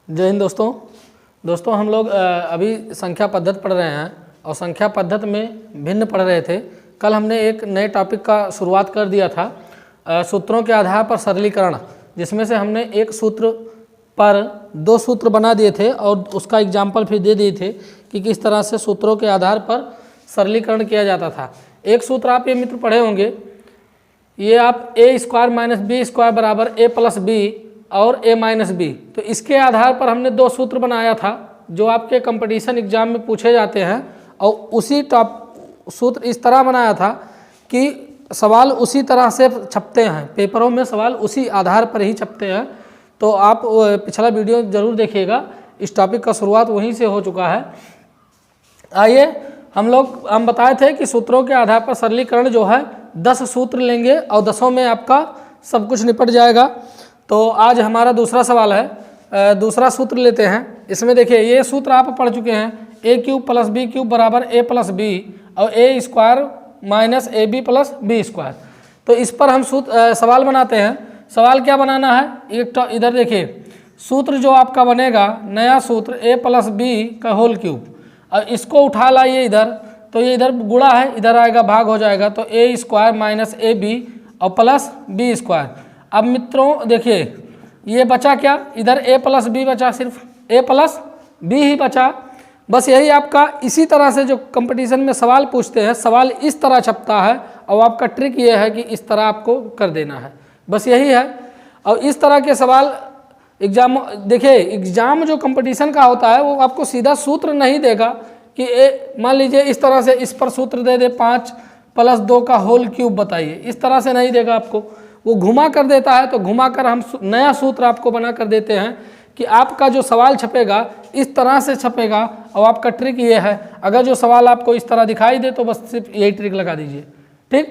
जय हिंद दोस्तों हम लोग अभी संख्या पद्धति पढ़ रहे हैं और संख्या पद्धति में भिन्न पढ़ रहे थे। कल हमने एक नए टॉपिक का शुरुआत कर दिया था सूत्रों के आधार पर सरलीकरण, जिसमें से हमने एक सूत्र पर दो सूत्र बना दिए थे और उसका एग्जाम्पल फिर दे दिए थे कि किस तरह से सूत्रों के आधार पर सरलीकरण किया जाता था। एक सूत्र आप ये मित्र पढ़े होंगे, ये आप a square minus B square बराबर a प्लस बी और a माइनस बी। तो इसके आधार पर हमने दो सूत्र बनाया था जो आपके कंपटीशन एग्जाम में पूछे जाते हैं, और उसी सूत्र इस तरह बनाया था कि सवाल उसी तरह से छपते हैं, पेपरों में सवाल उसी आधार पर ही छपते हैं। तो आप पिछला वीडियो जरूर देखिएगा, इस टॉपिक का शुरुआत वहीं से हो चुका है। आइए हम बताए थे कि सूत्रों के आधार पर सरलीकरण जो है 10 सूत्र लेंगे और 10 में आपका सब कुछ निपट जाएगा। तो आज हमारा दूसरा सवाल है, दूसरा सूत्र लेते हैं। इसमें देखिए ये सूत्र आप पढ़ चुके हैं, A cube plus B cube बराबर ए प्लस बी और A square minus A B plus B square. तो इस पर हम सवाल बनाते हैं। सवाल क्या बनाना है, एक तो इधर देखिए सूत्र जो आपका बनेगा नया सूत्र ए प्लस बी का होल क्यूब, और इसको उठा लाइए इधर, तो ये इधर गुणा है, इधर आएगा भाग हो जाएगा, तो ए स्क्वायर माइनस ए बी और प्लस बी स्क्वायर। अब मित्रों देखिए ये बचा क्या, इधर ए प्लस बी बचा, सिर्फ ए प्लस बी ही बचा। बस यही आपका, इसी तरह से जो कंपटीशन में सवाल पूछते हैं सवाल इस तरह छपता है, और आपका ट्रिक ये है कि इस तरह आपको कर देना है, बस यही है। और इस तरह के सवाल एग्जाम, देखिए एग्जाम जो कंपटीशन का होता है वो आपको सीधा सूत्र नहीं देगा कि मान लीजिए इस तरह से इस पर सूत्र दे दे 5 प्लस 2 का होल क्यूब बताइए, इस तरह से नहीं देगा आपको, वो घुमा कर देता है। तो घुमा कर हम नया सूत्र आपको बना कर देते हैं कि आपका जो सवाल छपेगा इस तरह से छपेगा। और आपका ट्रिक ये है, अगर जो सवाल आपको इस तरह दिखाई दे तो बस सिर्फ यही ट्रिक लगा दीजिए, ठीक।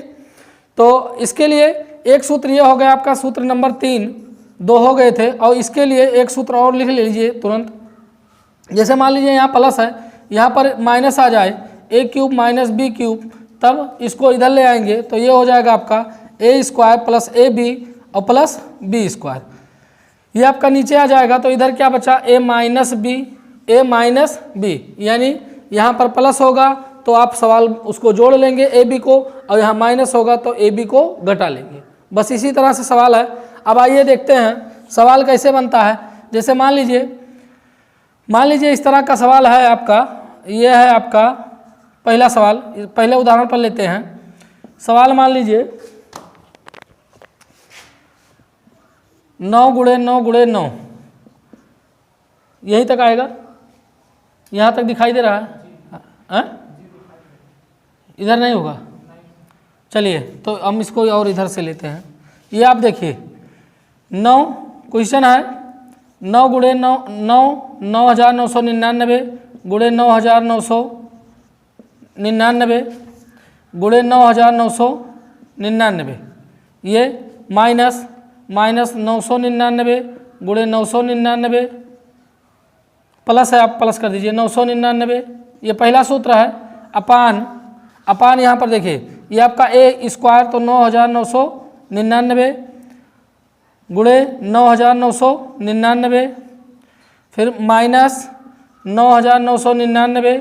तो इसके लिए एक सूत्र ये हो गया आपका, सूत्र नंबर 3, 2 हो गए थे। और इसके लिए एक सूत्र और लिख लीजिए तुरंत। जैसे मान लीजिए यहाँ प्लस है, यहाँ पर माइनस आ जाए, ए क्यूब माइनस बी क्यूब, तब इसको इधर ले आएंगे तो ये हो जाएगा आपका ए स्क्वायर प्लस ए बी और प्लस बी स्क्वायर। ये आपका नीचे आ जाएगा, तो इधर क्या बचा, ए माइनस बी, यानी यहाँ पर प्लस होगा तो आप सवाल उसको जोड़ लेंगे ए बी को, और यहाँ माइनस होगा तो ए बी को घटा लेंगे। बस इसी तरह से सवाल है। अब आइए देखते हैं सवाल कैसे बनता है। जैसे मान लीजिए इस तरह का सवाल है आपका, ये है आपका पहला सवाल। पहले उदाहरण पर लेते हैं। सवाल मान लीजिए 9 गुणे 9 गुणे 9, यहीं तक आएगा, यहाँ तक दिखाई दे रहा है? इधर नहीं होगा, चलिए तो हम इसको और इधर से लेते हैं। ये आप देखिए 9 क्वेश्चन है, 9 गुणे 9 9,999 गुणे 9,999 गुणे 9,999, ये माइनस 999 गुणे 999, प्लस है, आप प्लस कर दीजिए 999। ये पहला सूत्र है। अपान यहाँ पर देखिए ये आपका ए स्क्वायर, तो 9,999 गुणे 9,999, फिर माइनस 9,999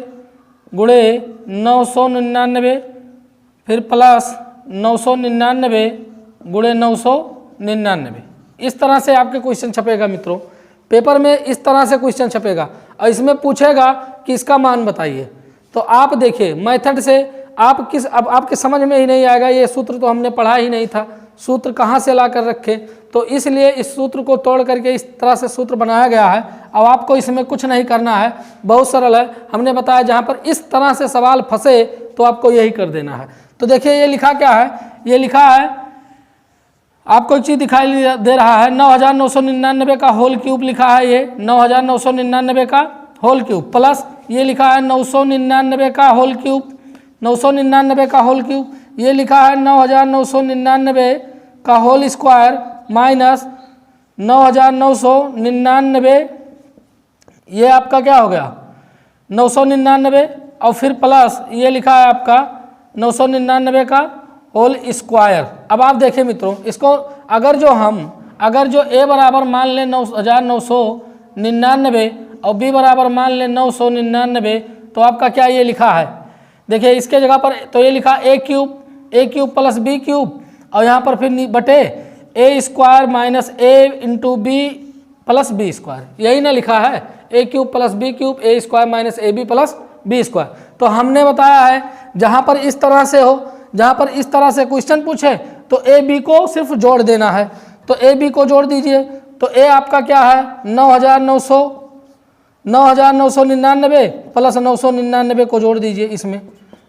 गुणे 999, फिर प्लस 999 गुणे 999। इस तरह से आपके क्वेश्चन छपेगा मित्रों, पेपर में इस तरह से क्वेश्चन छपेगा, और इसमें पूछेगा कि इसका मान बताइए। तो आप देखिए मेथड से अब आपके समझ में ही नहीं आएगा, ये सूत्र तो हमने पढ़ा ही नहीं था, सूत्र कहाँ से ला कर रखे। तो इसलिए इस सूत्र को तोड़ करके इस तरह से सूत्र बनाया गया है। अब आपको इसमें कुछ नहीं करना है, बहुत सरल है। हमने बताया जहाँ पर इस तरह से सवाल फंसे तो आपको यही कर देना है। तो देखिए ये लिखा क्या है, ये लिखा है आपको एक चीज़ दिखाई दे रहा है, 9,999 का होल क्यूब लिखा है, ये 9,999 का होल क्यूब, प्लस ये लिखा है 999 का होल क्यूब, 999 का होल क्यूब, ये लिखा है 9,999 का होल स्क्वायर माइनस 9,999, ये आपका क्या हो गया 999, और फिर प्लस ये लिखा है आपका 999 का होल स्क्वायर। अब आप देखें मित्रों, इसको अगर जो ए बराबर मान लें 9,999 99 और b बराबर मान लें 999, तो आपका क्या ये लिखा है, देखिए इसके जगह पर तो ये लिखा a cube plus b cube, और यहाँ पर फिर बटे a square minus a into B plus B square, यही ना लिखा है, a cube plus b cube a square minus A B plus B square. तो हमने बताया है जहाँ पर इस तरह से हो, जहाँ पर इस तरह से क्वेश्चन पूछे तो ए बी को सिर्फ जोड़ देना है, तो ए बी को जोड़ दीजिए, तो ए आपका क्या है 9,999 प्लस 999 को जोड़ दीजिए इसमें,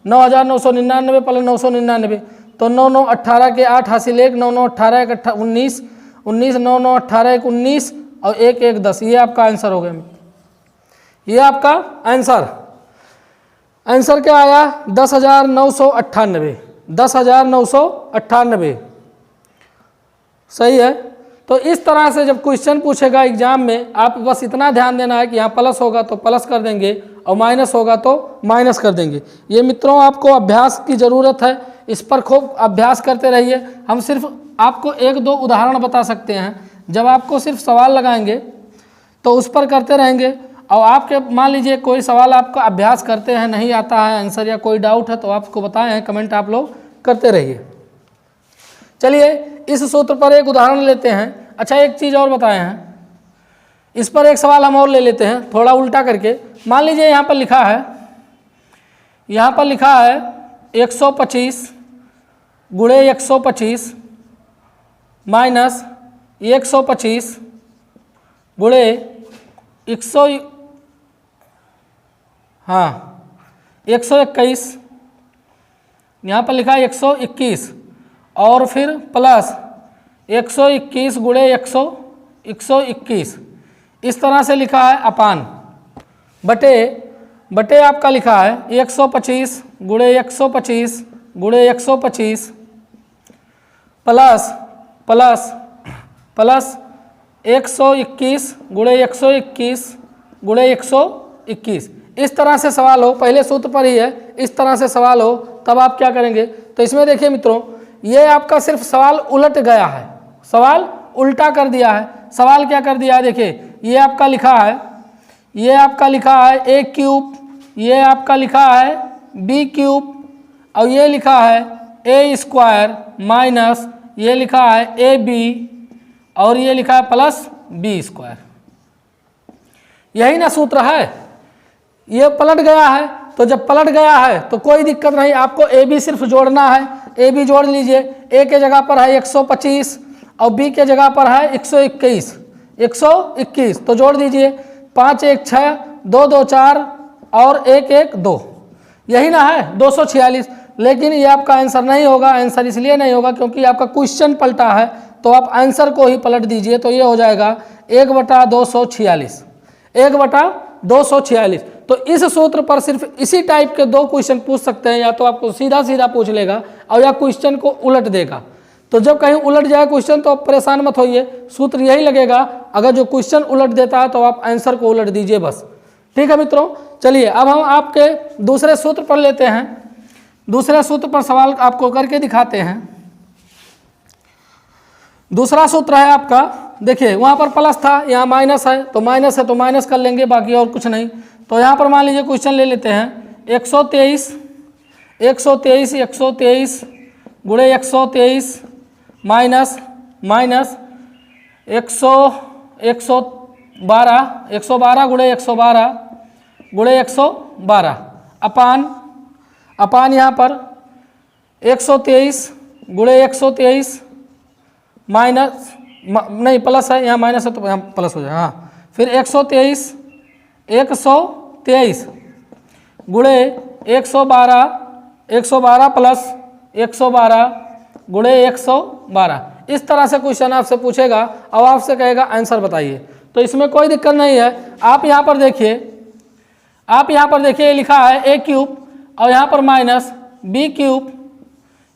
9,999 प्लस 999, तो 9 9 18 के 8 हासिल 1, 9 9 18 1 19, 19 9 9 18 1 19 और 1 1 10, ये आपका आंसर हो गया। ये आपका आंसर क्या आया 10,998, 10,998 सही है। तो इस तरह से जब क्वेश्चन पूछेगा एग्जाम में, आप बस इतना ध्यान देना है कि यहाँ प्लस होगा तो प्लस कर देंगे और माइनस होगा तो माइनस कर देंगे। ये मित्रों आपको अभ्यास की ज़रूरत है, इस पर खूब अभ्यास करते रहिए। हम सिर्फ आपको 1-2 उदाहरण बता सकते हैं, जब आपको सिर्फ सवाल लगाएंगे तो उस पर करते रहेंगे, और आपके मान लीजिए कोई सवाल आपका अभ्यास करते हैं नहीं आता है आंसर या कोई डाउट है तो आपको बताएं हैं, कमेंट आप लोग करते रहिए। चलिए इस सूत्र पर एक उदाहरण लेते हैं। अच्छा एक चीज़ और बताए हैं, इस पर एक सवाल हम और ले लेते हैं थोड़ा उल्टा करके। मान लीजिए यहाँ पर लिखा है 125 गुणे 125 माइनस 125 गुणे 121, यहाँ पर लिखा है 121 और फिर प्लस 121 गुणे 121, इस तरह से लिखा है अपान बटे आपका लिखा है 125 गुणे 125 गुणे 125 प्लस 121 गुणे 121 गुणे 121। इस तरह से सवाल हो, पहले सूत्र पर ही है, इस तरह से सवाल हो तब आप क्या करेंगे। तो इसमें देखिए मित्रों, ये आपका सिर्फ सवाल उलट गया है, सवाल उल्टा कर दिया है। सवाल क्या कर दिया है, देखिए ये आपका लिखा है a क्यूब, ये आपका लिखा है b क्यूब, और ये लिखा है a स्क्वायर माइनस ये लिखा है ए बी, और ये लिखा है प्लस बी स्क्वायर। यही ना सूत्र है, ये पलट गया है। तो जब पलट गया है तो कोई दिक्कत नहीं, आपको ए बी सिर्फ जोड़ना है, ए बी जोड़ लीजिए। ए के जगह पर है 125 और बी के जगह पर है 121, तो जोड़ दीजिए। 5 1 6, 2 2 4 और 1 1 2, यही ना है 246। लेकिन ये आपका आंसर नहीं होगा। आंसर इसलिए नहीं होगा क्योंकि आपका क्वेश्चन पलटा है, तो आप आंसर को ही पलट दीजिए। तो ये हो जाएगा 1/246, 1/246। तो इस सूत्र पर सिर्फ इसी टाइप के 2 क्वेश्चन पूछ सकते हैं, या तो आपको सीधा सीधा पूछ लेगा और या क्वेश्चन को उलट देगा। तो जब कहीं उलट जाए क्वेश्चन तो आप परेशान मत होइए, सूत्र यही लगेगा। अगर जो क्वेश्चन उलट देता है तो आप आंसर को उलट दीजिए बस। ठीक है मित्रों, चलिए अब हम आपके दूसरे सूत्र पर लेते हैं। दूसरे सूत्र पर सवाल आपको करके दिखाते हैं। दूसरा सूत्र है आपका, देखिए वहाँ पर प्लस था, यहाँ माइनस है, तो माइनस है तो माइनस कर लेंगे, बाकी और कुछ नहीं। तो यहाँ पर मान लीजिए क्वेश्चन ले लेते हैं 123 गुणे 123 माइनस 112 गुणे 112 अपान यहाँ पर 123 गुणे 123 माइनस नहीं प्लस है, यहाँ माइनस है तो यहाँ प्लस हो जाए। हाँ, फिर 123 गुणे 112 प्लस 112 गुणे 112। इस तरह से क्वेश्चन आपसे पूछेगा और आपसे कहेगा आंसर बताइए। तो इसमें कोई दिक्कत नहीं है। आप यहाँ पर देखिए, ये लिखा है a क्यूब और यहाँ पर माइनस b क्यूब,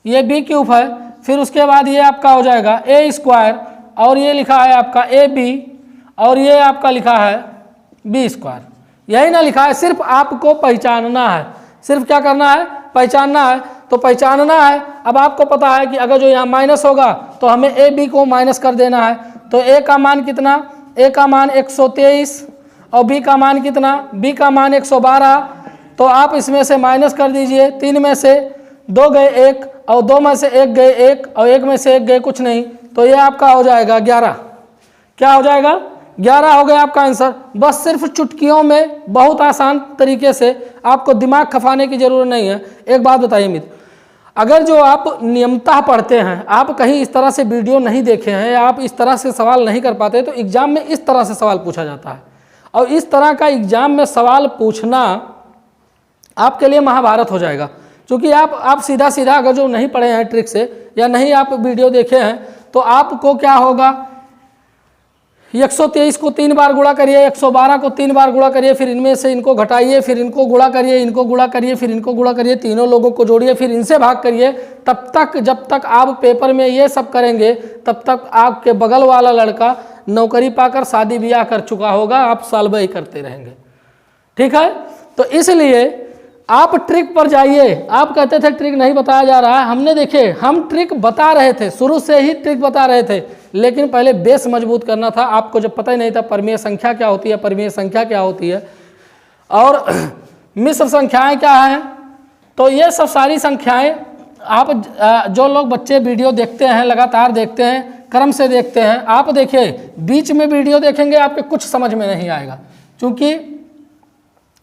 ये b क्यूब है। फिर उसके बाद ये आपका हो जाएगा a स्क्वायर और ये लिखा है आपका ए बी और ये आपका लिखा है b स्क्वायर। यही ना लिखा है, सिर्फ आपको पहचानना है। सिर्फ क्या करना है, पहचानना है। तो पहचानना है। अब आपको पता है कि अगर जो यहाँ माइनस होगा तो हमें ए बी को माइनस कर देना है। तो ए का मान कितना ए का मान 123 और बी का मान कितना, बी का मान 112। तो आप इसमें से माइनस कर दीजिए, 3 में से 2 गए 1 और 2 में से 1 गए 1 और 1 में से 1 गए कुछ नहीं, तो ये आपका हो जाएगा 11। क्या हो जाएगा, 11 हो गया आपका आंसर। बस सिर्फ चुटकियों में बहुत आसान तरीके से, आपको दिमाग खपाने की जरूरत नहीं है। एक बात बताइए मित्र, अगर जो आप नियमतः पढ़ते हैं, आप कहीं इस तरह से वीडियो नहीं देखे हैं, आप इस तरह से सवाल नहीं कर पाते, तो एग्जाम में इस तरह से सवाल पूछा जाता है। और इस तरह का एग्जाम में सवाल पूछना आपके लिए महाभारत हो जाएगा, क्योंकि आप सीधा सीधा अगर जो नहीं पढ़े हैं ट्रिक से या नहीं आप वीडियो देखे हैं, तो आपको क्या होगा, 123 को 3 बार गुणा करिए, 112 को 3 बार गुणा करिए, फिर इनमें से इनको घटाइए, फिर इनको गुणा करिए, इनको गुणा करिए, फिर इनको गुणा करिए, तीनों लोगों को जोड़िए, फिर इनसे भाग करिए। तब तक जब तक आप पेपर में ये सब करेंगे, तब तक आपके बगल वाला लड़का नौकरी पाकर शादी ब्याह कर चुका होगा, आप साल भर ही करते रहेंगे। ठीक है, तो इसलिए आप ट्रिक पर जाइए। आप कहते थे ट्रिक नहीं बताया जा रहा है, हमने देखे, हम ट्रिक बता रहे थे, शुरू से ही ट्रिक बता रहे थे, लेकिन पहले बेस मजबूत करना था। आपको जब पता ही नहीं था परिमेय संख्या क्या होती है, परिमेय संख्या क्या होती है और मिश्र संख्याएं क्या हैं, तो ये सब सारी संख्याएं आप जो लोग बच्चे वीडियो देखते हैं, लगातार देखते हैं, क्रम से देखते हैं, आप देखिए बीच में वीडियो देखेंगे आपके कुछ समझ में नहीं आएगा, क्योंकि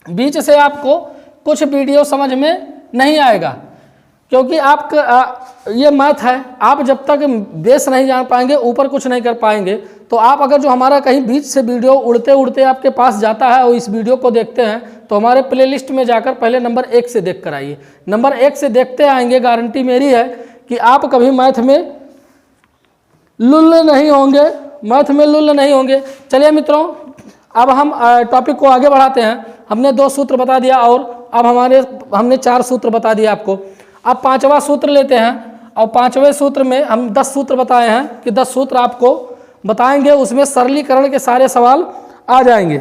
बीच से आपको कुछ वीडियो समझ में नहीं आएगा, क्योंकि आप ये मैथ है, आप जब तक बेस नहीं जान पाएंगे, ऊपर कुछ नहीं कर पाएंगे। तो आप अगर जो हमारा कहीं बीच से वीडियो उड़ते उड़ते आपके पास जाता है और इस वीडियो को देखते हैं, तो हमारे प्लेलिस्ट में जाकर पहले नंबर 1 से देख कर आइए। नंबर 1 से देखते आएंगे, गारंटी मेरी है कि आप कभी मैथ में लुल्ल नहीं होंगे, मैथ में लुल्ल नहीं होंगे। चलिए मित्रों, अब हम टॉपिक को आगे बढ़ाते हैं। हमने 2 सूत्र बता दिया और अब हमने 4 सूत्र बता दिया आपको। अब 5वां सूत्र लेते हैं और 5वें सूत्र में हम 10 सूत्र बताए हैं कि 10 सूत्र आपको बताएंगे, उसमें सरलीकरण के सारे सवाल आ जाएंगे।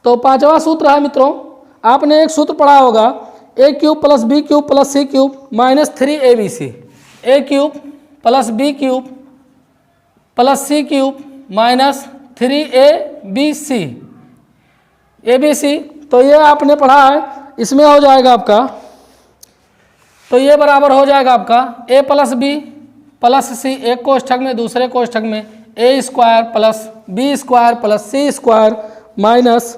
तो 5वां सूत्र है मित्रों, आपने एक सूत्र पढ़ा होगा, a cube plus B cube plus C cube minus 3abc। a cube plus B cube plus C cube minus 3abc। abc तो ये आपने पढ़ा है, इसमें हो जाएगा आपका, तो ये बराबर हो जाएगा आपका a plus B plus C, एक कोष्ठक में, दूसरे कोष्ठक में a square plus B square plus C square minus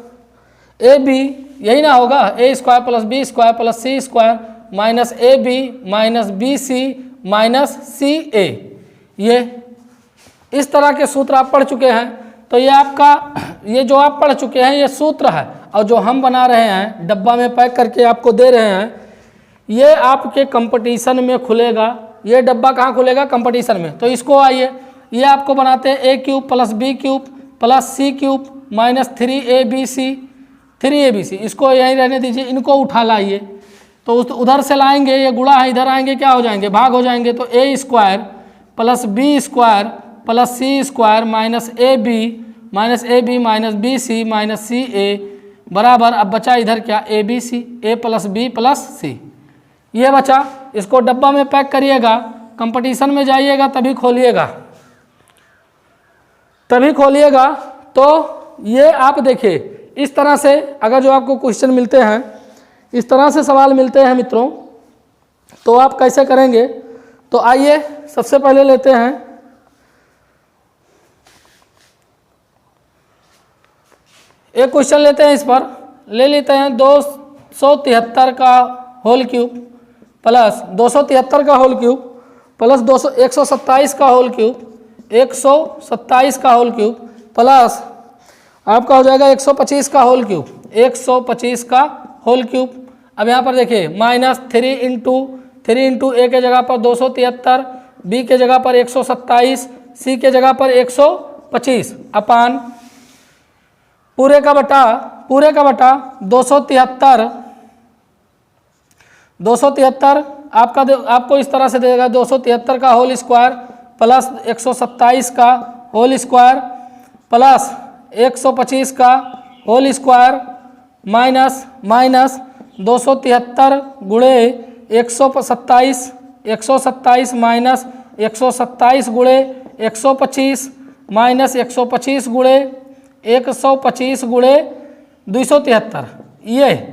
A B, यही ना होगा, a square plus B square plus C square minus A B minus B C minus C A. ये इस तरह के सूत्र आप पढ़ चुके हैं। तो ये आपका, ये जो आप पढ़ चुके हैं ये सूत्र है, और जो हम बना रहे हैं डब्बा में पैक करके आपको दे रहे हैं, ये आपके कंपटीशन में खुलेगा। ये डब्बा कहाँ खुलेगा, कंपटीशन में। तो इसको आइए, ये आपको बनाते हैं a cube plus B cube plus C cube minus 3abc। इसको यहीं रहने दीजिए, इनको उठा लाइए, तो उधर से लाएंगे, ये गुणा है, इधर आएंगे क्या हो जाएंगे, भाग हो जाएंगे। तो a square plus B square plus C square minus A B minus B C minus C A बराबर, अब बचा इधर क्या, A B C, A plus B plus C, ये बचा। इसको डब्बा में पैक करिएगा, कंपटीशन में जाइएगा तभी खोलिएगा, तो ये आप देखिए इस तरह से अगर जो आपको क्वेश्चन मिलते हैं, इस तरह से सवाल मिलते हैं मित्रों, तो आप कैसे करेंगे। तो आइए सबसे पहले लेते हैं एक क्वेश्चन लेते हैं, इस पर ले लेते हैं 273 का होल क्यूब प्लस 273 का होल क्यूब प्लस 127 का होल क्यूब, 127 का होल क्यूब प्लस आपका हो जाएगा 125 का होल क्यूब, 125 का होल क्यूब। अब यहाँ पर देखिए माइनस 3 इंटू ए के जगह पर 273, बी के जगह पर 127, सी के जगह पर 125 अपान पूरे का बटा 273 आपको इस तरह से देगा, 273 का होल स्क्वायर प्लस 127 का होल स्क्वायर प्लस 125 का होल स्क्वायर माइनस 273 गुणे 127 माइनस 127 गुणे 125 माइनस 125 गुणे 125 गुणे 273। ये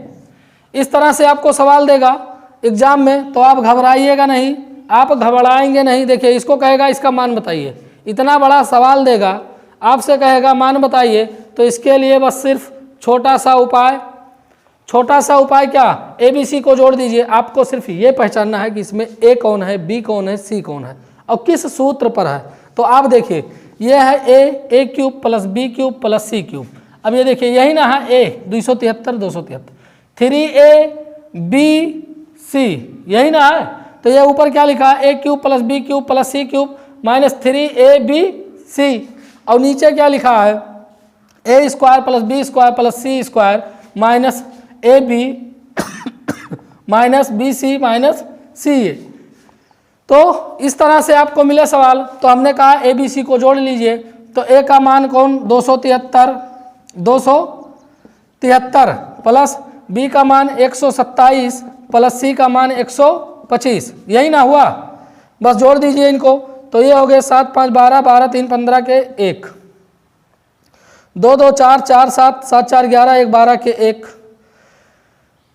इस तरह से आपको सवाल देगा एग्जाम में, तो आप घबराइएगा नहीं, आप घबराएंगे नहीं। देखिए इसको कहेगा इसका मान बताइए, इतना बड़ा सवाल देगा, आपसे कहेगा मान बताइए, तो इसके लिए बस सिर्फ छोटा सा उपाय क्या, ABC को जोड़ दीजिए। आपको सिर्फ ये पहचानना है कि इसमें A कौन है, B कौन है, C कौन है और किस सूत्र पर है। तो आप देखिए ये है A cube plus B cube plus C cube. अब ये देखिए यही ना है A 273 3ABC, यही ना है। तो ये ऊपर क्या लिखा है, A cube plus B cube plus C cube minus 3ABC, और नीचे क्या लिखा है, A square plus B square plus C square minus AB minus BC minus CA। तो इस तरह से आपको मिले सवाल, तो हमने कहा ABC को जोड़ लीजिए। तो A का मान कौन 273 प्लस B का मान 127 प्लस C का मान 125, यही ना हुआ। बस जोड़ दीजिए इनको, तो ये हो गए 7 5 12 12 3 15 के 1, 2 2 4 4 7 7 4 11 1 12 के 1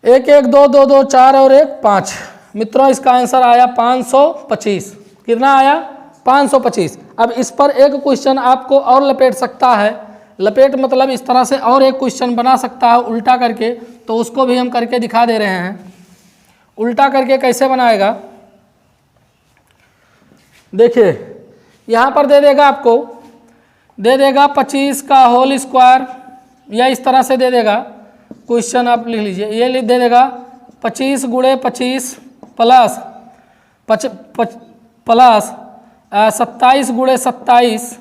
1 1 2 2 2 4 और 1 5। मित्रों इसका आंसर आया 525। कितना आया 525। अब इस पर एक क्वेश्चन आपको और लपेट सकता है, लपेट मतलब इस तरह से और एक क्वेश्चन बना सकता है उल्टा करके, तो उसको भी हम करके दिखा दे रहे हैं। उल्टा करके कैसे बनाएगा, देखिए यहाँ पर दे देगा आपको, दे देगा 25 का होल स्क्वायर, या इस तरह से दे देगा क्वेश्चन, आप लिख लीजिए। ये लिख दे देगा 25 गुणे 25 प्लस 27 गुणे 27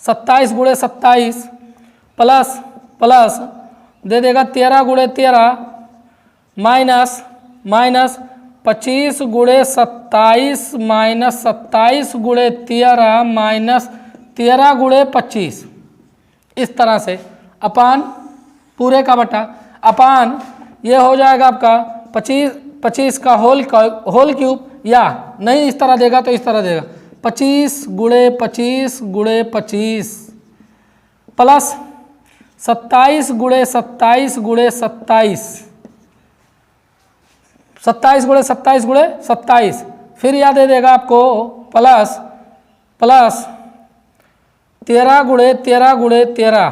27 गुणे 27 प्लस प्लस दे देगा 13 गुणे 13 माइनस 25 गुणे 27 माइनस 27 गुणे 13 माइनस 13 गुणे 25, इस तरह से अपान पूरे का बटा अपान ये हो जाएगा आपका 25 का होल क्यूब, या नहीं इस तरह देगा तो इस तरह देगा 25 गुणे 25 गुणे 25 प्लस 27 गुणे 27 गुणे 27 27 गुणे 27 गुणे 27, फिर यह दे देगा आपको प्लस 13 गुणे 13 गुणे 13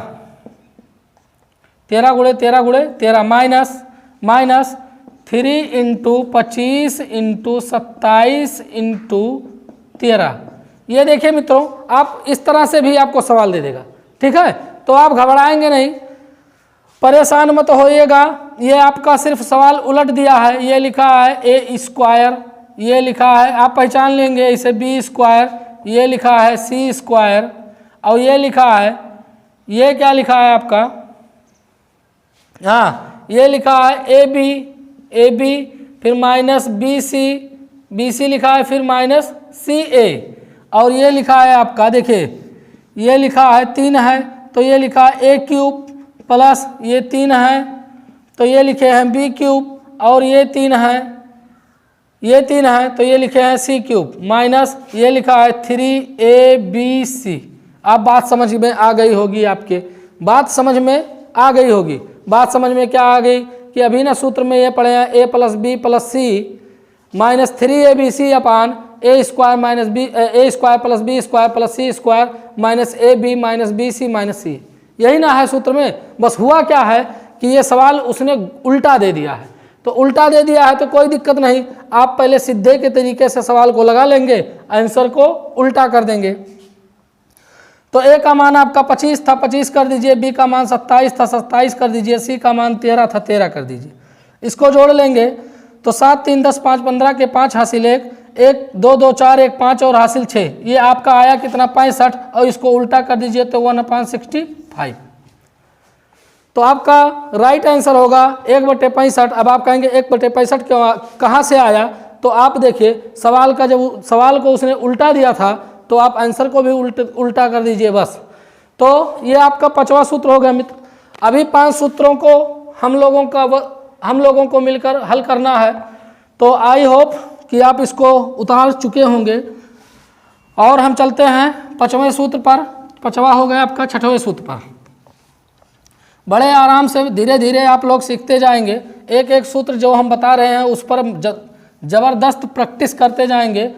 13 गुणे 13 गुणे 13 माइनस 3 इंटू 25 इंटू 27 इंटू 13। ये देखिए मित्रों, आप इस तरह से भी आपको सवाल दे देगा, ठीक है। तो आप घबराएंगे नहीं, परेशान मत होइएगा। ये आपका सिर्फ सवाल उलट दिया है, ये लिखा है A स्क्वायर, ये लिखा है, आप पहचान लेंगे इसे B स्क्वायर, ये लिखा है C स्क्वायर, और ये लिखा है, ये क्या लिखा है आपका, हाँ ये लिखा है AB, फिर माइनस BC लिखा है, फिर माइनस CA, और ये लिखा है आपका, देखिए ये लिखा है 3 है, तो ये लिखा है A क्यूब प्लस ये 3 है, तो ये लिखे हैं B क्यूब, और ये 3 है, तो ये लिखे हैं C क्यूब, माइनस ये लिखा है 3ABC। आप बात समझ में आ गई होगी, आपके बात समझ में आ गई होगी। बात समझ में क्या आ गई कि अभी ना सूत्र में ये पढ़े हैं A plus B plus C minus 3ABC upon A square minus A square plus B square plus C square minus AB minus BC minus C, यही ना है सूत्र में। बस हुआ क्या है कि ये सवाल उसने उल्टा दे दिया है, तो उल्टा दे दिया है तो कोई दिक्कत नहीं, आप पहले सीधे के तरीके से सवाल को लगा लेंगे, आंसर को उल्टा कर देंगे। तो A का मान आपका 25 था, 25 कर दीजिए, B का मान 27 था, 27 कर दीजिए, C का मान 13 था, 13 कर दीजिए। इसको जोड़ लेंगे तो 7 3 10 5 15 के 5 हासिल 1 1 2 2 4 1 5 और हासिल 6, ये आपका आया कितना 65, और इसको उल्टा कर दीजिए तो 1/65। तो आपका राइट आंसर होगा 1/65। अब आप कहेंगे 1/65 कहाँ से आया, तो आप देखिए सवाल का, जब सवाल को उसने उल्टा दिया था तो आप आंसर को भी उल्टा कर दीजिए बस। तो ये आपका 5वां सूत्र हो गया मित्र। अभी 5 सूत्रों को हम लोगों को मिलकर हल करना है, तो आई होप कि आप इसको उतार चुके होंगे। और हम चलते हैं 5वें सूत्र पर। 5वां हो गया आपका 6वें सूत्र पर। बड़े आराम से धीरे धीरे आप लोग सीखते जाएंगे, एक एक सूत्र जो हम बता रहे हैं उस पर ज़बरदस्त प्रैक्टिस करते जाएंगे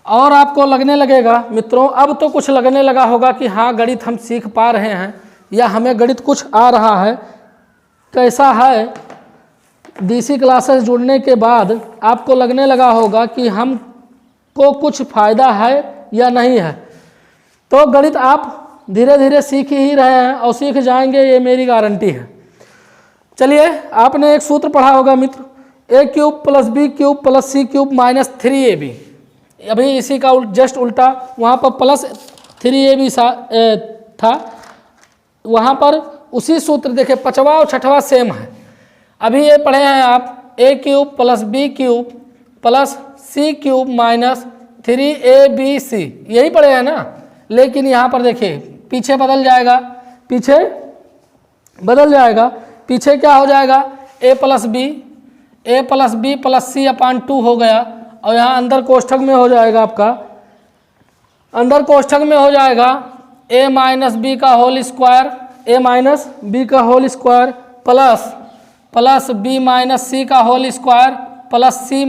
और आपको लगने लगेगा मित्रों, अब तो कुछ लगने लगा होगा कि हाँ गणित हम सीख पा रहे हैं या हमें गणित कुछ आ रहा है। कैसा है, डीसी क्लासेस जुड़ने के बाद आपको लगने लगा होगा कि हमको कुछ फ़ायदा है या नहीं है। तो गणित आप धीरे धीरे सीख ही रहे हैं और सीख जाएंगे, ये मेरी गारंटी है। चलिए, आपने एक सूत्र पढ़ा होगा मित्र, a³ + b³ + c³ - 3ab। अभी इसी का जस्ट उल्टा, वहाँ पर +3ab था, वहाँ पर उसी सूत्र देखे 5वां और 6वां सेम है। अभी ये पढ़े हैं आप a³ + b³ + c³ - 3abc, यही पढ़े हैं ना। लेकिन यहाँ पर देखिए पीछे बदल जाएगा, पीछे बदल जाएगा, पीछे क्या हो जाएगा, a + b + c/2 हो गया और यहाँ अंदर कोष्ठक में हो जाएगा आपका, अंदर कोष्ठक में हो जाएगा a - b का होल स्क्वायर, a - b का whole square plus b - c का whole square plus c -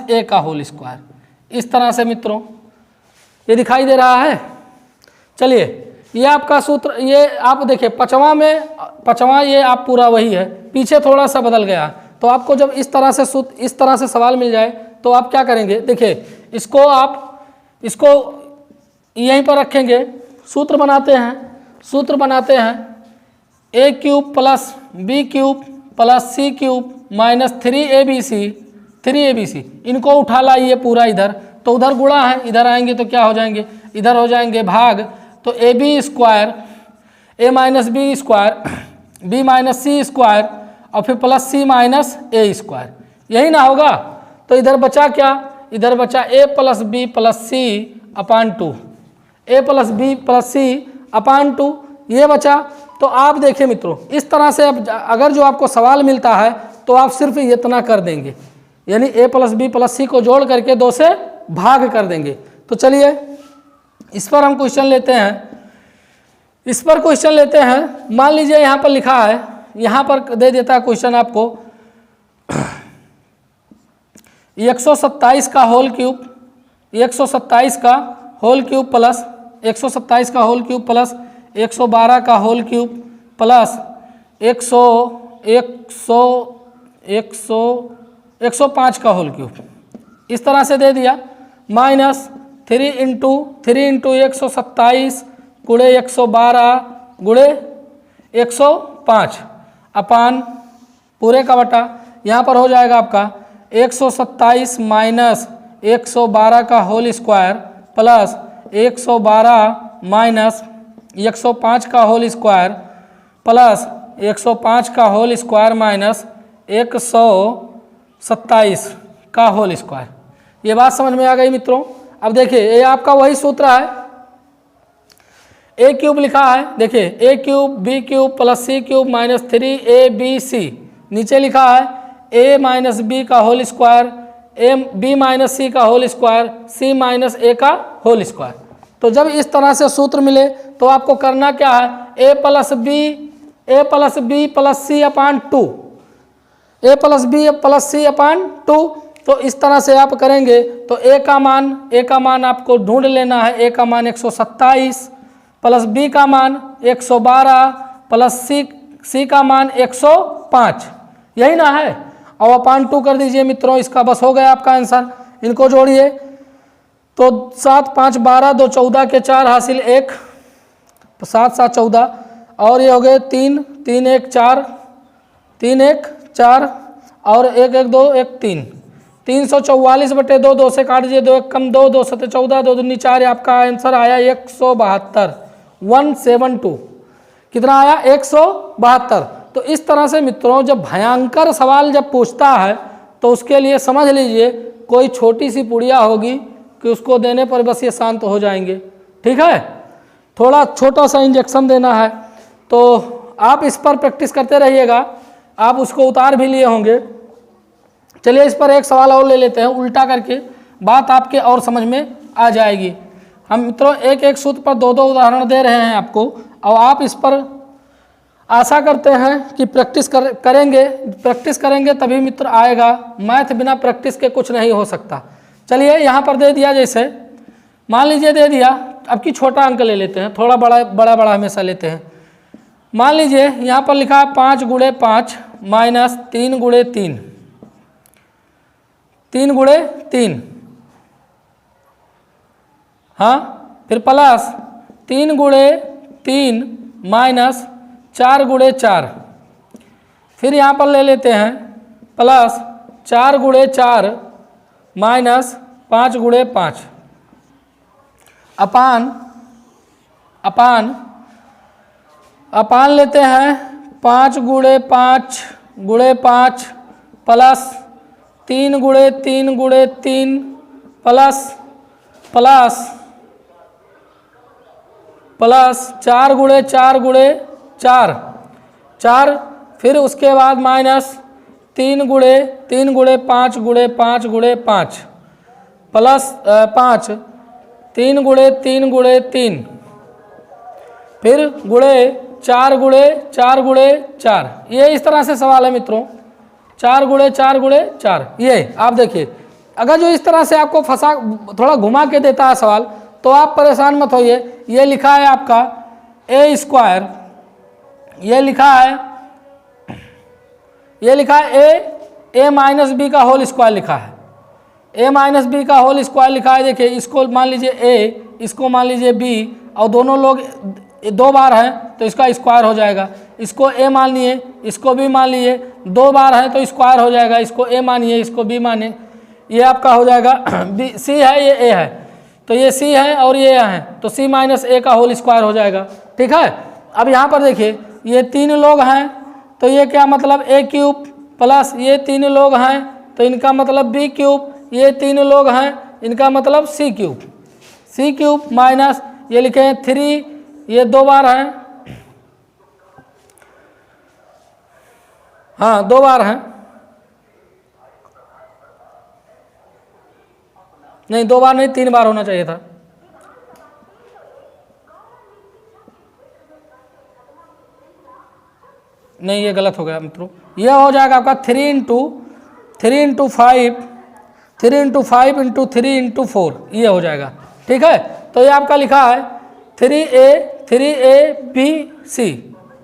a का होल स्क्वायर। इस तरह से मित्रों ये दिखाई दे रहा है। चलिए, ये आपका सूत्र, ये आप देखिए 5वां ये आप पूरा वही है, पीछे थोड़ा सा बदल गया। तो आपको जब इस तरह से सूत्र, इस तरह से सवाल मिल जाए तो आप क्या करेंगे, देखिए इसको यहीं पर रखेंगे, सूत्र बनाते हैं a³ + b³ + c³ - 3abc। इनको उठा लाइए पूरा इधर, तो उधर गुणा है, इधर आएंगे तो क्या हो जाएंगे, इधर हो जाएंगे भाग। तो ab square, a - b square, b - c square और फिर प्लस c - a स्क्वायर, यही ना होगा। तो इधर बचा क्या, इधर बचा a + b + c/2, a + b + c/2, ये बचा। तो आप देखिए मित्रों, इस तरह से अब अगर जो आपको सवाल मिलता है तो आप सिर्फ इतना कर देंगे, यानी a + b + c को जोड़ करके 2 से भाग कर देंगे। तो चलिए इस पर हम क्वेश्चन लेते हैं, मान लीजिए यहाँ पर लिखा है, यहाँ पर दे देता है क्वेश्चन आपको 127 का होल क्यूब, 127 का होल क्यूब प्लस 127 का होल क्यूब प्लस 112 का होल क्यूब प्लस 105 का होल क्यूब, इस तरह से दे दिया, माइनस 3 × 127 गुणे 112 गुणे 105 अपान पूरे का बटा, यहाँ पर हो जाएगा आपका 127 माइनस 112 का होल स्क्वायर प्लस 112 माइनस 105 का होल स्क्वायर प्लस 105 का होल स्क्वायर माइनस 127 का होल स्क्वायर। ये बात समझ में आ गई मित्रों। अब देखिए ये आपका वही सूत्र है, a³ लिखा है, देखिए a³ b³ + c³ - 3abc, नीचे लिखा है a - b का होल स्क्वायर, b - c का होल स्क्वायर, c - a का होल स्क्वायर। तो जब इस तरह से सूत्र मिले तो आपको करना क्या है, a + b + c/2, a + b + c/2। तो इस तरह से आप करेंगे तो a का मान आपको ढूंढ लेना है, a का मान 127 प्लस b का मान 112 प्लस c का मान 105, यही ना है, और अपान 2 कर दीजिए मित्रों, इसका बस हो गया आपका आंसर। इनको जोड़िए तो 7 × 5 = 12, 2 × 14 के 4 हासिल 1, 7 × 7 = 14 और ये हो गए 3, 3 × 1 = 4, 3 × 1 = 4 और 1 × 1 = 2, 1 × 3, 344/2, 2 से काट दीजिए, 2 × 1 = 2, 2 × 7 = 14, 2 × 2 = 4, आपका आंसर आया 172, 172। कितना आया, 172। तो इस तरह से मित्रों जब भयंकर सवाल जब पूछता है तो उसके लिए समझ लीजिए कोई छोटी सी पुड़िया होगी कि उसको देने पर बस ये शांत हो जाएंगे, ठीक है। थोड़ा छोटा सा इंजेक्शन देना है, तो आप इस पर प्रैक्टिस करते रहिएगा, आप उसको उतार भी लिए होंगे। चलिए इस पर एक सवाल और ले लेते हैं, उल्टा करके बात आपके और समझ में आ जाएगी। हम मित्रों एक एक सूत्र पर दो दो उदाहरण दे रहे हैं आपको, और आप इस पर आशा करते हैं कि प्रैक्टिस करेंगे तभी मित्र आएगा। मैथ बिना प्रैक्टिस के कुछ नहीं हो सकता। चलिए यहाँ पर दे दिया, जैसे मान लीजिए दे दिया, अब की छोटा अंक ले लेते हैं, थोड़ा बड़ा हमेशा लेते हैं। मान लीजिए यहाँ पर लिखा है 5 गुणे 5 माइनस 3 गुणे 3, 3 गुणे 3, हाँ, फिर प्लस 3 गुणे 3 माइनस 4 गुणे 4, फिर यहाँ पर ले लेते हैं प्लस 4 गुणे 4 माइनस 5 गुणे 5, अपान लेते हैं 5 गुणे 5 गुणे 5 प्लस 3 गुणे 3 गुणे 3 प्लस 4 गुणे 4 गुणे 4, फिर उसके बाद माइनस 3 गुणे 5 गुणे 5 गुणे 5 प्लस 5, 3 गुणे 3 गुणे 3, फिर गुणे 4 गुणे 4 गुणे 4। ये इस तरह से सवाल है मित्रों, 4 गुणे 4 गुणे 4। ये आप देखिए, अगर जो इस तरह से आपको फंसा, थोड़ा घुमा के देता है सवाल, तो आप परेशान मत होइए। ये लिखा है आपका ए स्क्वायर, ये लिखा है ए माइनस बी का होल स्क्वायर लिखा है, ए माइनस बी का होल स्क्वायर लिखा है। देखिए इसको मान लीजिए ए, इसको मान लीजिए बी, और दोनों लोग 2 बार हैं तो इसका स्क्वायर हो जाएगा। इसको ए मान लिए, इसको बी मान लिए, 2 बार है तो स्क्वायर हो जाएगा। इसको ए मानिए, इसको बी मानिए, ये आपका हो जाएगा बी, सी है, ये ए है, तो ये सी है और ये है, तो सी माइनस ए का होल स्क्वायर हो जाएगा। ठीक है। अब यहाँ पर देखिए ये 3 लोग हैं, तो ये क्या मतलब ए क्यूब, प्लस ये 3 लोग हैं तो इनका मतलब बी क्यूब, ये 3 लोग हैं इनका मतलब सी क्यूब माइनस ये लिखे हैं 3, ये 2 बार हैं, हाँ 2 बार हैं, नहीं 2 बार नहीं 3 बार होना चाहिए था। नहीं ये गलत हो गया मित्रों, ये हो जाएगा आपका 3 इंटू 5 इंटू 3 इंटू 4, ये हो जाएगा। ठीक है। तो ये आपका लिखा है 3a b c,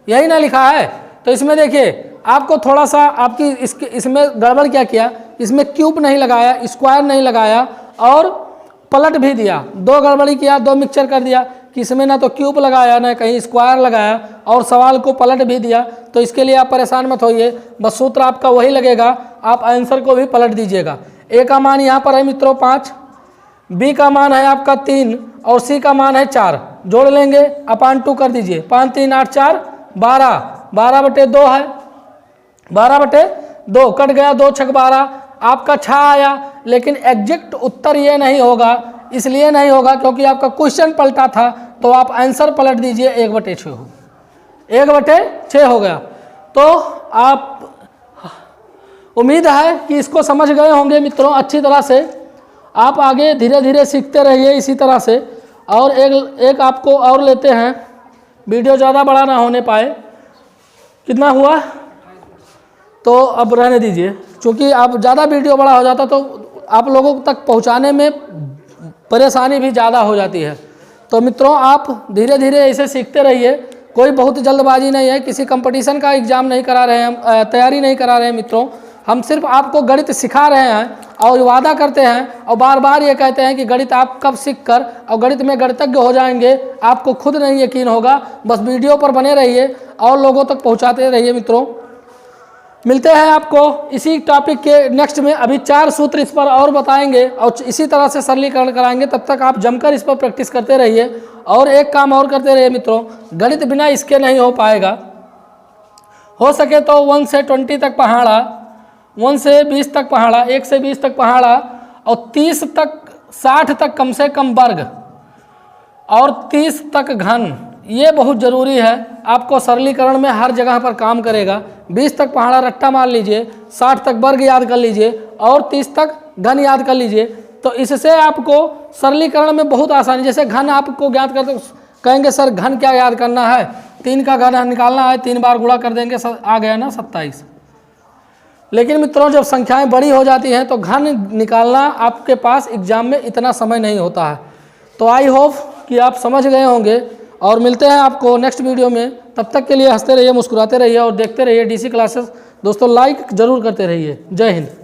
यही ना लिखा है। तो इसमें देखिए आपको थोड़ा सा आपकी इसमें गड़बड़ क्या किया, इसमें क्यूब नहीं लगाया, स्क्वायर नहीं लगाया और पलट भी दिया, 2 गड़बड़ी किया, 2 मिक्सचर कर दिया कि इसमें ना तो क्यूब लगाया ना कहीं स्क्वायर लगाया और सवाल को पलट भी दिया। तो इसके लिए आप परेशान मत होइए, बस सूत्र आपका वही लगेगा, आप आंसर को भी पलट दीजिएगा। ए का मान यहाँ पर है मित्रों 5, बी का मान है आपका 3 और सी का मान है 4, जोड़ लेंगे अपान 2 कर दीजिए, 5 3 8 4 12, 12/2 है, 12/2 कट गया, 2 छक 12, आपका 6 आया। लेकिन एग्जैक्ट उत्तर ये नहीं होगा, इसलिए नहीं होगा क्योंकि आपका क्वेश्चन पलटा था, तो आप आंसर पलट दीजिए 1/6 हो, 1/6 हो गया। तो आप उम्मीद है कि इसको समझ गए होंगे मित्रों अच्छी तरह से। आप आगे धीरे धीरे सीखते रहिए इसी तरह से। और एक आपको और लेते हैं, वीडियो ज़्यादा बड़ा ना होने पाए, कितना हुआ तो अब रहने दीजिए, क्योंकि आप ज़्यादा वीडियो बड़ा हो जाता तो आप लोगों तक पहुंचाने में परेशानी भी ज़्यादा हो जाती है। तो मित्रों आप धीरे धीरे ऐसे सीखते रहिए, कोई बहुत जल्दबाजी नहीं है, किसी कंपटीशन का एग्ज़ाम नहीं करा रहे हैं, तैयारी नहीं करा रहे हैं मित्रों। हम सिर्फ आपको गणित सिखा रहे हैं और वादा करते हैं और बार बार ये कहते हैं कि गणित आप कब सीख कर और गणित में गणितज्ञ हो जाएंगे, आपको खुद नहीं यकीन होगा। बस वीडियो पर बने रहिए और लोगों तक पहुँचाते रहिए मित्रों। मिलते हैं आपको इसी टॉपिक के नेक्स्ट में। अभी 4 सूत्र इस पर और बताएंगे और इसी तरह से सरलीकरण कराएंगे। तब तक आप जमकर इस पर प्रैक्टिस करते रहिए और एक काम और करते रहिए मित्रों, गणित बिना इसके नहीं हो पाएगा। हो सके तो 1 से 20 तक पहाड़ा, 1 से 20 तक पहाड़ा, 1 से 20 तक पहाड़ा और 30 तक 60 तक कम से कम वर्ग और 30 तक घन, ये बहुत ज़रूरी है। आपको सरलीकरण में हर जगह पर काम करेगा। 20 तक पहाड़ा रट्टा मार लीजिए, 60 तक वर्ग याद कर लीजिए और 30 तक घन याद कर लीजिए। तो इससे आपको सरलीकरण में बहुत आसानी, जैसे घन आपको ज्ञात करते कहेंगे सर घन क्या याद करना है, 3 का घन निकालना है, 3 बार गुणा कर देंगे, आ गया ना 27। लेकिन मित्रों जब संख्याएं बड़ी हो जाती हैं तो घन निकालना आपके पास एग्जाम में इतना समय नहीं होता है। तो आई होप कि आप समझ गए होंगे और मिलते हैं आपको नेक्स्ट वीडियो में। तब तक के लिए हंसते रहिए, मुस्कुराते रहिए और देखते रहिए DC क्लासेस। दोस्तों लाइक जरूर करते रहिए। जय हिंद।